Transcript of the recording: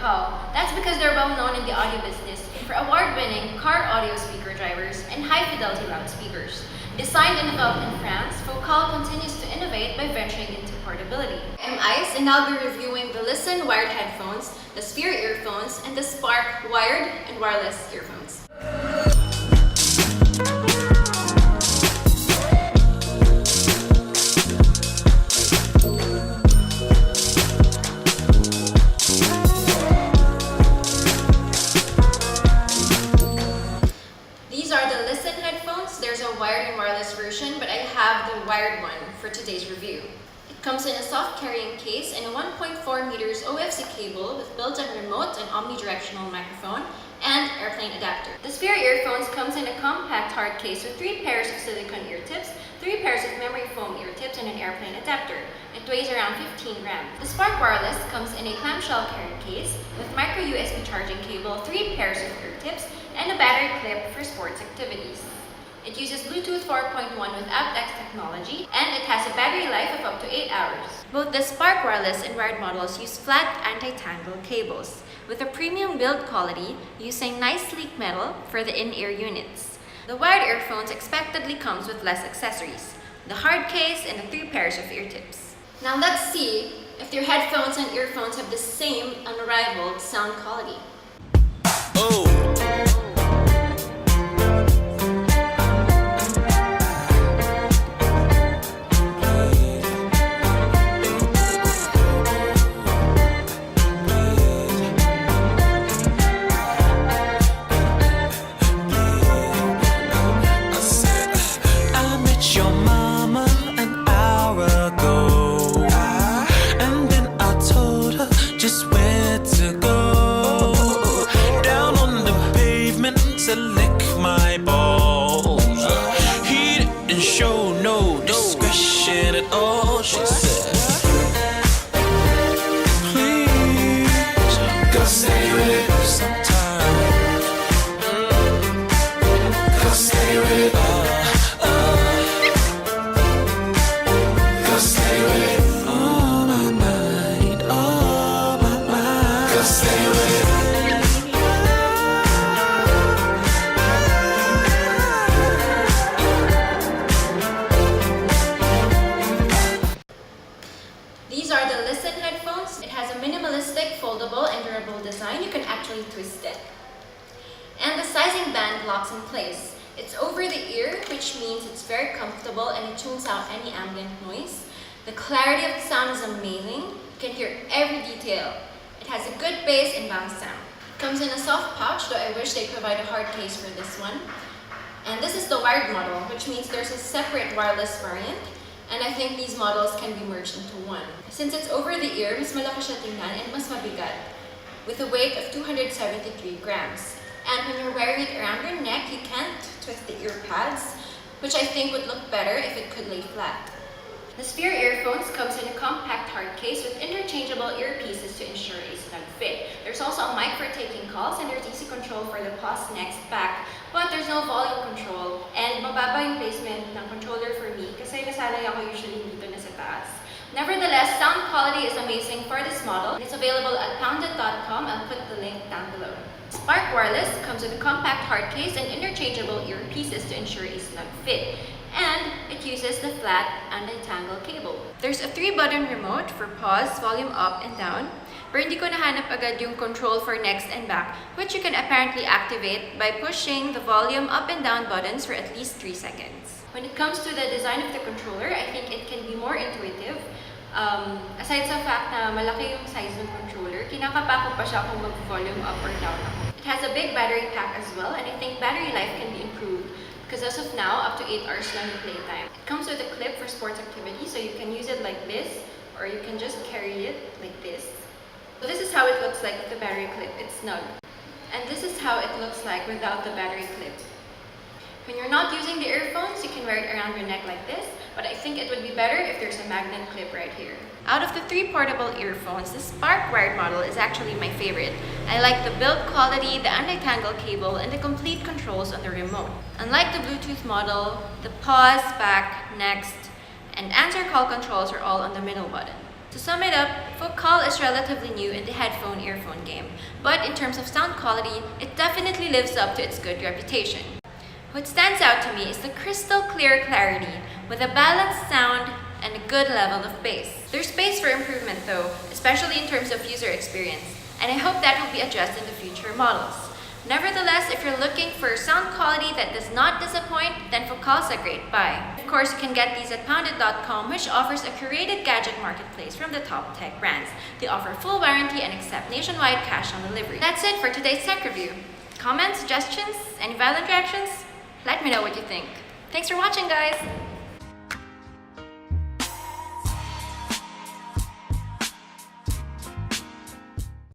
call. That's because they're well known in the audio business for award-winning car audio speaker drivers and high-fidelity loudspeakers. Designed and developed in France, Focal continues to innovate by venturing into portability. I'm Ice, and I'll be reviewing the Listen wired headphones, the Sphear earphones, and the Spark wired and wireless earphones. These are the Listen headphones. There's a wired and wireless version, but I have the wired one for today's review. It comes in a soft carrying case and a 1.4 meters OFC cable with built-in remote and omnidirectional microphone and airplane adapter. The Sphear earphones comes in a compact hard case with 3 pairs of silicone ear tips, 3 pairs of memory foam ear tips, and an airplane adapter. It weighs around 15 grams. The Spark Wireless comes in a clamshell carrying case with micro USB charging cable, 3 pairs of ear tips, and a battery clip for sports activities. It uses Bluetooth 4.1 with aptX technology, and it has a battery life of up to 8 hours. Both the Spark Wireless and wired models use flat anti-tangle cables, with a premium build quality using nice sleek metal for the in-ear units. The wired earphones expectedly comes with less accessories, the hard case and the 3 pairs of ear tips. Now let's see if your headphones and earphones have the same unrivaled sound quality. These are the Listen headphones. It has a minimalistic, foldable, and durable design. You can actually twist it. And the sizing band locks in place. It's over the ear, which means it's very comfortable and it tunes out any ambient noise. The clarity of the sound is amazing. You can hear every detail. It has a good bass and bounce sound. It comes in a soft pouch, though I wish they provide a hard case for this one. And this is the wired model, which means there's a separate wireless variant. And I think these models can be merged into one. Since it's over the ear, mas malaki siya tingnan and mas mabigat, with a weight of 273 grams. And when you're wearing it around your neck, you can't twist the ear pads, which I think would look better if it could lay flat. The Sphear earphones comes in a compact hard case with interchangeable earpieces to ensure a snug fit. There's also a mic for taking calls, and there's easy control for the pause, next, back, but there's no volume control, and mababa yung placement ng controller for me kasi nasanay ako usually dito na sa taas. Nevertheless, sound quality is amazing for this model, and it's available at pounded.com. I'll put the link down below. Spark Wireless comes with a compact hard case and interchangeable earpieces to ensure a snug fit. And it uses the flat anti-tangle cable. There's a 3-button remote for pause, volume up and down, pero hindi ko nahanap agad yung control for next and back, which you can apparently activate by pushing the volume up and down buttons for at least 3 seconds. When it comes to the design of the controller, I think it can be more intuitive. Aside sa fact na malaki yung size ng controller, kinakapa ko pa siya kung mag-volume up or down ako. It has a big battery pack as well, and I think battery life can be improved because as of now, up to 8 hours lang yung playtime. It comes with a clip for sports activity, so you can use it like this, or you can just carry it like this. So this is how it looks like with the battery clip. It's snug. And this is how it looks like without the battery clip. When you're not using the earphones, you can wear it around your neck like this, but I think it would be better if there's a magnet clip right here. Out of the 3 portable earphones, the Spark wired model is actually my favorite. I like the build quality, the anti-tangle cable, and the complete controls on the remote. Unlike the Bluetooth model, the pause, back, next, and answer call controls are all on the middle button. To sum it up, Focal is relatively new in the headphone-earphone game, but in terms of sound quality, it definitely lives up to its good reputation. What stands out to me is the crystal clear clarity with a balanced sound and a good level of bass. There's space for improvement though, especially in terms of user experience, and I hope that will be addressed in the future models. Nevertheless, if you're looking for sound quality that does not disappoint, then Focal's a great buy. Of course, you can get these at pounded.com, which offers a curated gadget marketplace from the top tech brands. They offer full warranty and accept nationwide cash on delivery. That's it for today's tech review. Comments, suggestions, any violent reactions? Let me know what you think. Thanks for watching, guys!